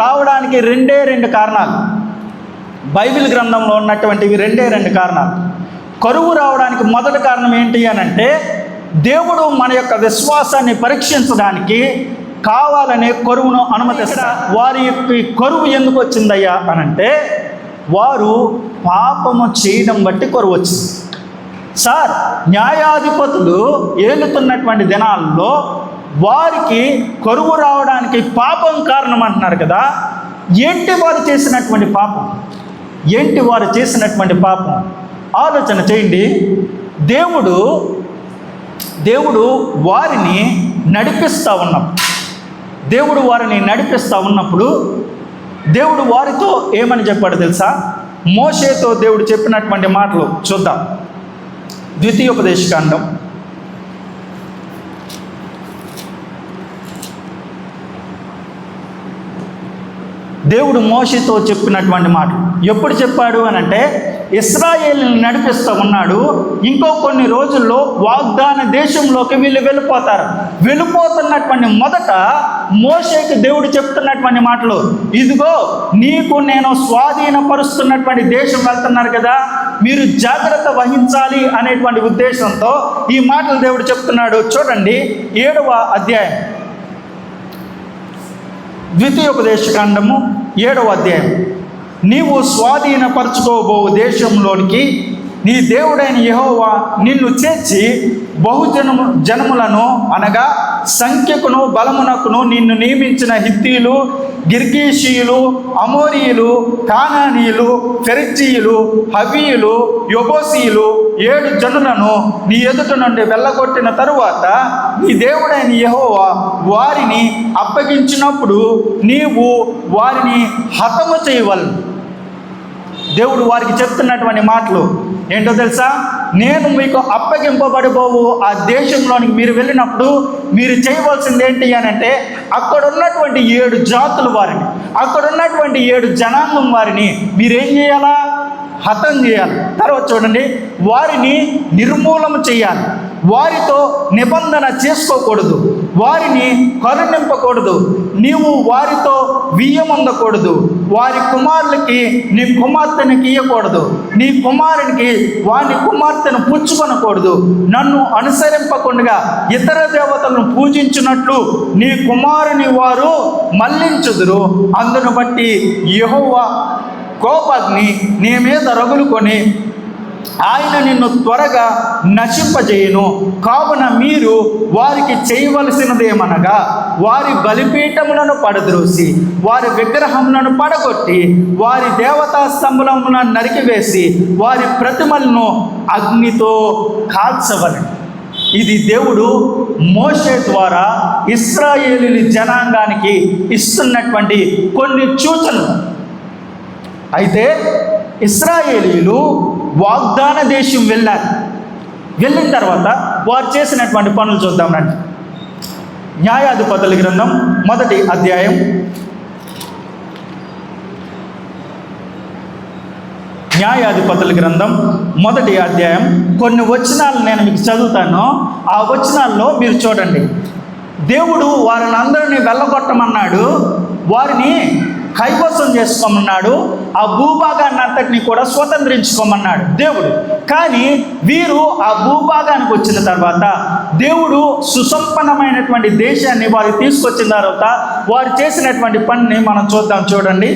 రావడానికి రెండు కారణాలు. బైబిల్ గ్రంథంలో ఉన్నటువంటివి రెండు కారణాలు. కరువు రావడానికి మొదటి కారణం ఏంటి అని అంటే, దేవుడు మన యొక్క విశ్వాసాన్ని పరీక్షించడానికి కావాలనే కరువును అనుమతిస్తాడు. వారి యొక్క కరువు ఎందుకు వచ్చిందయ్యా అని అంటే, వారు పాపము చేయడం బట్టి కరువు వచ్చింది. సార్, న్యాయాధిపతులు ఏలుతున్నటువంటి దినాల్లో వారికి కరువు రావడానికి పాపం కారణం అంటున్నారు కదా. ఏంటి వారు చేసినటువంటి పాపం? ఏంటి వారు చేసినటువంటి పాపం? ఆలోచన చేయండి. దేవుడు వారిని నడిపిస్తూ ఉన్నప్పుడు దేవుడు వారితో ఏమని చెప్పాడు తెలుసా? మోషేతో దేవుడు చెప్పినటువంటి మాటలు చూద్దాం. ద్వితీయోపదేశకాండం 'దేవుడు మోషేతో చెప్పినటువంటి మాటలు ఎప్పుడు చెప్పాడు అని అంటే, ఇశ్రాయేలుని నడిపిస్తూ ఉన్నాడు. ఇంకో కొన్ని రోజుల్లో వాగ్దాన దేశంలోకి వీళ్ళు వెళ్ళిపోతున్నటువంటి మొదట మోషేకి దేవుడు చెప్తున్నటువంటి మాటలు, ఇదిగో నీకు నేను స్వాధీనపరుస్తున్నటువంటి దేశం వెళ్తున్నారు కదా, మీరు జాగ్రత్త వహించాలి అనేటువంటి ఉద్దేశంతో ఈ మాటలు దేవుడు చెప్తున్నాడు. చూడండి, 7వ అధ్యాయం, ద్వితీయోపదేశకాండము 7వ అధ్యాయం. నీవు స్వాధీనపరచుకోబో దేశంలోనికి నీ దేవుడైన యెహోవా నిన్ను చేర్చి జనములను అనగా సంఖ్యకును బలమునకును నిన్ను నియమించిన హిత్తీయులు, గిర్గీషీయులు, అమోరీయులు, కానానీయులు, ఫెరిజ్జీయులు, హవీయులు, యెబూసీయులు 7 జనులను నీ ఎదుట నుండి వెళ్ళగొట్టిన తరువాత నీ దేవుడైన యెహోవా వారిని అప్పగించినప్పుడు నీవు వారిని హతము చేయవలెను. దేవుడు వారికి చెప్తున్నటువంటి మాటలు ఏంటో తెలుసా? నేను మీకు అప్పగింపబడిపోవు ఆ దేశంలోనికి మీరు వెళ్ళినప్పుడు మీరు చేయవలసింది ఏంటి అని అంటే, అక్కడ ఉన్నటువంటి 7 జాతుల వారిని, అక్కడ ఉన్నటువంటి 7 జనాంగం వారిని మీరేం చేయాలా? హతం చేయాలి. తర్వాత చూడండి, వారిని నిర్మూలన చేయాలి. వారితో నిబంధన చేసుకోకూడదు, వారిని కరుణింపకూడదు, నీవు వారితో వియ్యమందకూడదు, వారి కుమారులకి నీ కుమార్తెనికి ఇయ్యకూడదు, నీ కుమారునికి వాని కుమార్తెను పుచ్చుకొనకూడదు, నన్ను అనుసరింపకుండా ఇతర దేవతలను పూజించినట్లు నీ కుమారుని వారు మళ్లించుదురు. అందును బట్టి యెహోవా కోపాగ్ని నీ మీద రగులుకొని ఆయన నిన్ను త్వరగా నశింపజేయును. కావున మీరు వారికి చేయవలసినదేమనగా, వారి బలిపీఠములను పడద్రోసి వారి విగ్రహములను పడగొట్టి వారి దేవతా స్తంభములను నరికివేసి వారి ప్రతిమలను అగ్నితో కాల్చవలెను. ఇది దేవుడు మోషే ద్వారా ఇశ్రాయేలీయుల జనాంగానికి ఇస్తున్నటువంటి కొన్ని సూచనలు. అయితే ఇశ్రాయేలీయులు వాగ్దాన దేశం వెళ్ళిన తర్వాత వారు చేసినటువంటి పనులు చూద్దాం రండి. న్యాయాధిపతుల గ్రంథం 1వ అధ్యాయం, న్యాయాధిపతుల గ్రంథం 1వ అధ్యాయం కొన్ని వచనాలు నేను మీకు చదువుతాను. ఆ వచనాల్లో మీరు చూడండి. దేవుడు వారిని అందరినీ వెళ్ళగొట్టమన్నాడు, వారిని కైవసం చేసుకోమన్నాడు, ఆ భూభాగాన్ని అంతటినీ కూడా స్వతంత్రించుకోమన్నాడు దేవుడు. కానీ వీరు ఆ భూభాగానికి వచ్చిన తర్వాత దేవుడు సుసంపన్నమైనటువంటి దేశాన్ని వారికి తీసుకొచ్చిన తర్వాత వారు చేసినటువంటి పనిని మనం చూద్దాం. చూడండి,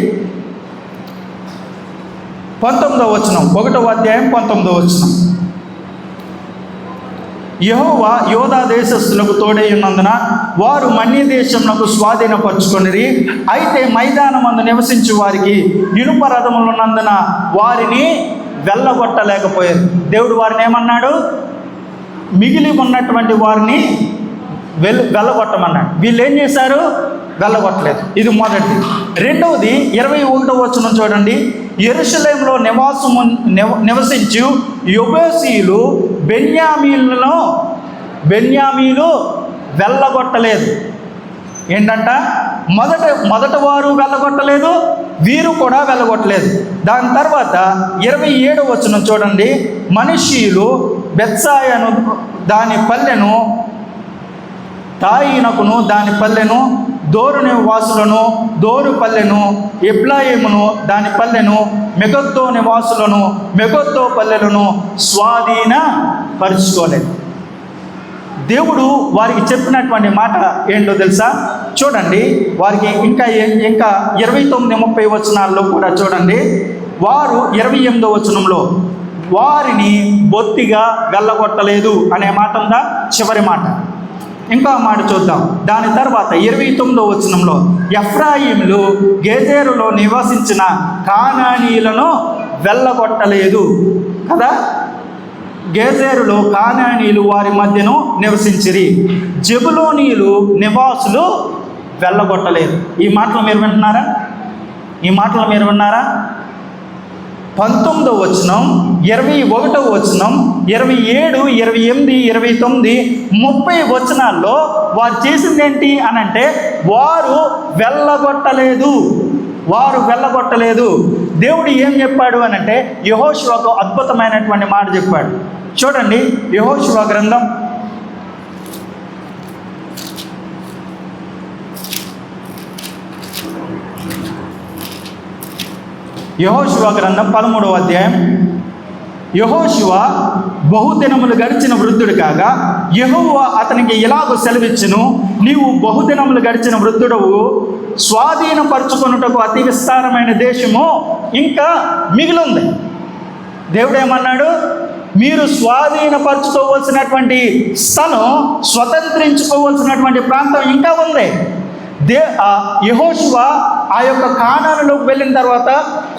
19వ వచనం, 1వ అధ్యాయం 19వ వచనం. యెహోవా యోధా దేశస్థులకు తోడై ఉన్నందున వారు మన్య దేశమునకు స్వాధీనపరచుకొనిరి. అయితే మైదానమందు నివసించు వారికి ఇనుప రథములు ఉన్నందున వారిని వెళ్ళగొట్టలేకపోయారు. దేవుడు వారిని ఏమన్నాడు? మిగిలి ఉన్నటువంటి వారిని వెళ్ళగొట్టమన్నాడు. వీళ్ళు ఏం చేశారు? వెళ్ళగొట్టలేదు. ఇది మొదటిది. రెండవది 21వ వచనం చూడండి. యెరూషలేములో నివసించు యెబూసీయులు బెన్యామీలు వెళ్ళగొట్టలేదు. ఏంటంట? మొదట వారు వెళ్ళగొట్టలేదు, వీరు కూడా వెళ్ళగొట్టలేదు. దాని తర్వాత 27వ వచనం చూడండి. మనష్షీయులు బెత్సాయను దాని పల్లెను, తాయినకును దాని పల్లెను, దోరు నివాసులను, దోరు పల్లెను, ఎబ్లాయిమును దాని పల్లెను, మెగద్దో నివాసులను, మెగద్దో పల్లెలను స్వాధీనపరుచుకోలేదు. దేవుడు వారికి చెప్పినటువంటి మాట ఏంటో తెలుసా? చూడండి, వారికి ఇంకా 29-30 వచనాల్లో కూడా చూడండి. వారు 28వ వచనంలో వారిని బొత్తిగా వెళ్ళగొట్టలేదు అనే మాట ఉందా? చివరి మాట. ఇంకా మాట చూద్దాం. దాని తర్వాత 29వ వచనంలో ఎఫ్రాయిములు గేజేరులో నివసించిన కానానీయులను వెళ్ళగొట్టలేదు కదా. గేజేరులో కానానీయులు వారి మధ్యను నివసించిరి, జెబులోనీయులు నివాసులు వెళ్ళగొట్టలేదు. ఈ మాటలు మీరు వింటున్నారా? 19వ వచనం, 21వ వచనం, 27, 28, 29, 30 వచనాల్లో వారు చేసింది ఏంటి అనంటే వారు వెళ్ళగొట్టలేదు. దేవుడు ఏం చెప్పాడు అనంటే యెహోషువకు అద్భుతమైనటువంటి మాట చెప్పాడు. చూడండి, యెహోషువ గ్రంథం 13వ అధ్యాయం. యెహోషువ బహుదినములు గడిచిన వృద్ధుడు కాగా యెహోవా అతనికి ఇలాగూ సెలవిచ్చును, నీవు బహుదినములు గడిచిన వృద్ధుడవు, స్వాధీనపరచుకొనుటకు అతి విస్తారమైన దేశము ఇంకా మిగిలింది. దేవుడు ఏమన్నాడు? మీరు స్వాధీనపరచుకోవలసినటువంటి స్థలం, స్వతంత్రించుకోవలసినటువంటి ప్రాంతం ఇంకా ఉంది. యెహోషువ ఆ యొక్క కానానులోకి వెళ్ళిన తర్వాత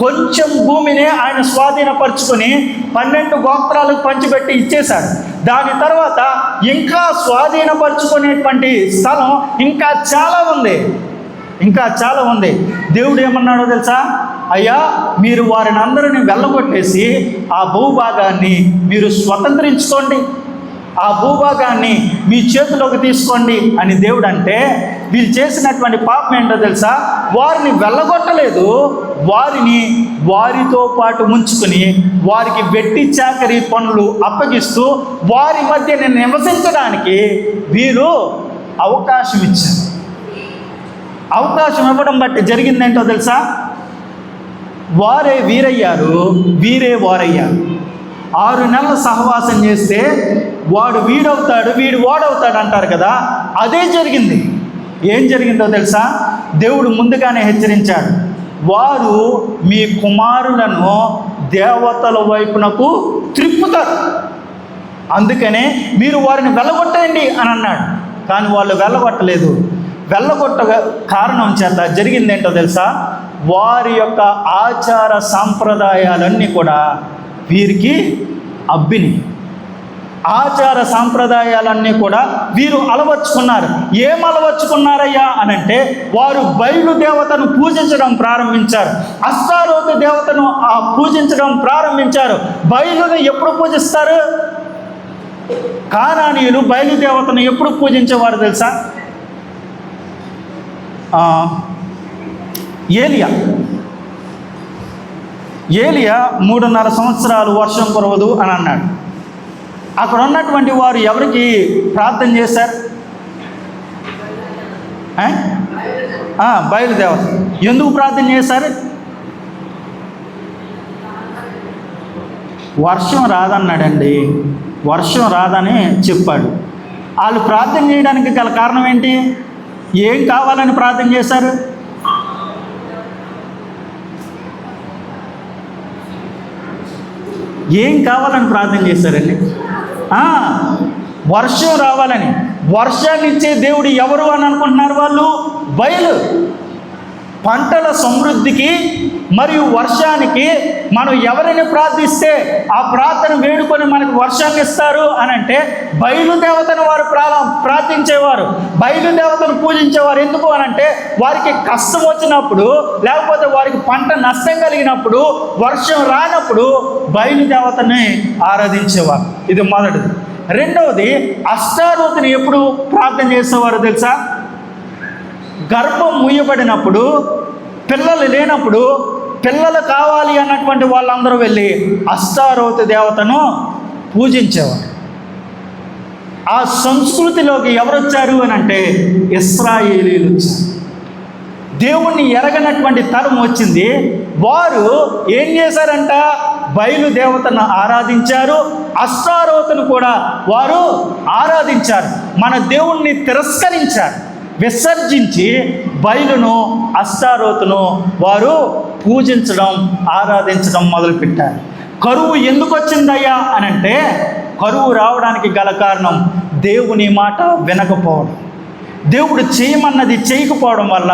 కొంచెం భూమిని ఆయన స్వాధీనపరుచుకొని 12 గోత్రాలకు పంచిపెట్టి ఇచ్చేశాడు. దాని తర్వాత ఇంకా స్వాధీనపరుచుకునేటువంటి స్థలం ఇంకా చాలా ఉంది. దేవుడు ఏమన్నాడో తెలుసా? అయ్యా, మీరు వారిని అందరినీ వెళ్ళగొట్టేసి ఆ భూభాగాన్ని మీరు స్వతంత్రించుకోండి, ఆ భూభాగాన్ని మీ చేతిలోకి తీసుకోండి అని దేవుడు అంటే, వీళ్ళు చేసినటువంటి పాపం ఏంటో తెలుసా? వారిని వెళ్ళగొట్టలేదు, వారిని వారితో పాటు ముంచుకుని వారికి వెట్టి చాకరీ పనులు అప్పగిస్తూ వారి మధ్య నివసించడానికి వీరు అవకాశం ఇచ్చారు. అవకాశం ఇవ్వడం బట్టి జరిగిందేంటో తెలుసా? వారే వీరయ్యారు, వీరే వారయ్యారు. 6 నెలలు సహవాసం చేస్తే వాడు వీడవుతాడు, వీడు వాడవుతాడు అంటారు కదా, అదే జరిగింది. ఏం జరిగిందో తెలుసా? దేవుడు ముందుగానే హెచ్చరించాడు, వారు మీ కుమారులను దేవతల వైపునకు త్రిప్పుతారు, అందుకనే మీరు వారిని వెళ్ళగొట్టండి అని అన్నాడు. కానీ వాళ్ళు వెళ్ళగొట్టలేదు. వెళ్ళగొట్ట కారణం చేత జరిగిందేంటో తెలుసా? వారి యొక్క ఆచార సాంప్రదాయాలన్నీ కూడా వీరికి అబ్బిని. ఆచార సాంప్రదాయాలన్నీ కూడా వీరు అలవర్చుకున్నారు. ఏం అలవర్చుకున్నారయ్యా అనంటే, వారు బయలు దేవతను పూజించడం ప్రారంభించారు, అష్టారోతు దేవతను పూజించడం ప్రారంభించారు. బయలును ఎప్పుడు పూజిస్తారు? కానానీయులు బయలుదేవతను ఎప్పుడు పూజించేవారు తెలుసా? ఏలియా 3.5 సంవత్సరాలు వర్షం కురవదు అని అన్నాడు. అక్కడ ఉన్నటువంటి వారు ఎవరికి ప్రార్థన చేశారు? బయలుదేవత. ఎందుకు ప్రార్థన చేశారు? వర్షం రాదన్నాడండి, వర్షం రాదని చెప్పాడు. వాళ్ళు ప్రార్థన చేయడానికి గల కారణం ఏంటి? ఏం కావాలని ప్రార్థన చేశారు? ఏం కావాలని ప్రార్థన చేశారండి? వర్షం రావాలని. వర్షాన్ని ఇచ్చే దేవుడు ఎవరు అని అనుకుంటున్నారు వాళ్ళు? బయలు. పంటల సమృద్ధికి మరియు వర్షానికి మనం ఎవరిని ప్రార్థిస్తే ఆ ప్రార్థన వేడుకొని మనకు వర్షాన్ని ఇస్తారు అని అంటే బయలుదేవతను వారు ప్రార్థించేవారు, బయలుదేవతను పూజించేవారు. ఎందుకు అనంటే వారికి కష్టం వచ్చినప్పుడు, లేకపోతే వారికి పంట నష్టం కలిగినప్పుడు, వర్షం రానప్పుడు బయలుదేవతని ఆరాధించేవారు. ఇది మొదటిది. రెండవది, అష్టారోతుని ఎప్పుడు ప్రార్థన చేసేవారు తెలుసా? గర్భం మూయబడినప్పుడు, పిల్లలు లేనప్పుడు, పిల్లలు కావాలి అన్నటువంటి వాళ్ళందరూ వెళ్ళి అష్టారోతు దేవతను పూజించేవారు. ఆ సంస్కృతిలోకి ఎవరు వచ్చారు అని అంటే ఇశ్రాయేలీలు వచ్చారు. దేవుణ్ణి ఎరగనటువంటి తరం వచ్చింది. వారు ఏం చేశారంట? బయలుదేవతను ఆరాధించారు, అష్టారోతను కూడా వారు ఆరాధించారు. మన దేవుణ్ణి తిరస్కరించారు, విసర్జించి బయలును అష్టారోతును వారు పూజించడం, ఆరాధించడం మొదలుపెట్టారు. కరువు ఎందుకు వచ్చిందయ్యా అని అంటే, కరువు రావడానికి గల కారణం దేవుని మాట వినకపోవడం, దేవుడు చేయమన్నది చేయకపోవడం వల్ల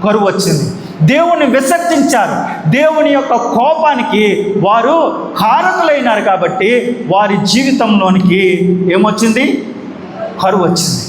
కరువు వచ్చింది. దేవుని విసర్జించారు, దేవుని యొక్క కోపానికి వారు కారకులైనారు. కాబట్టి వారి జీవితంలోనికి ఏమొచ్చింది? కరువు వచ్చింది.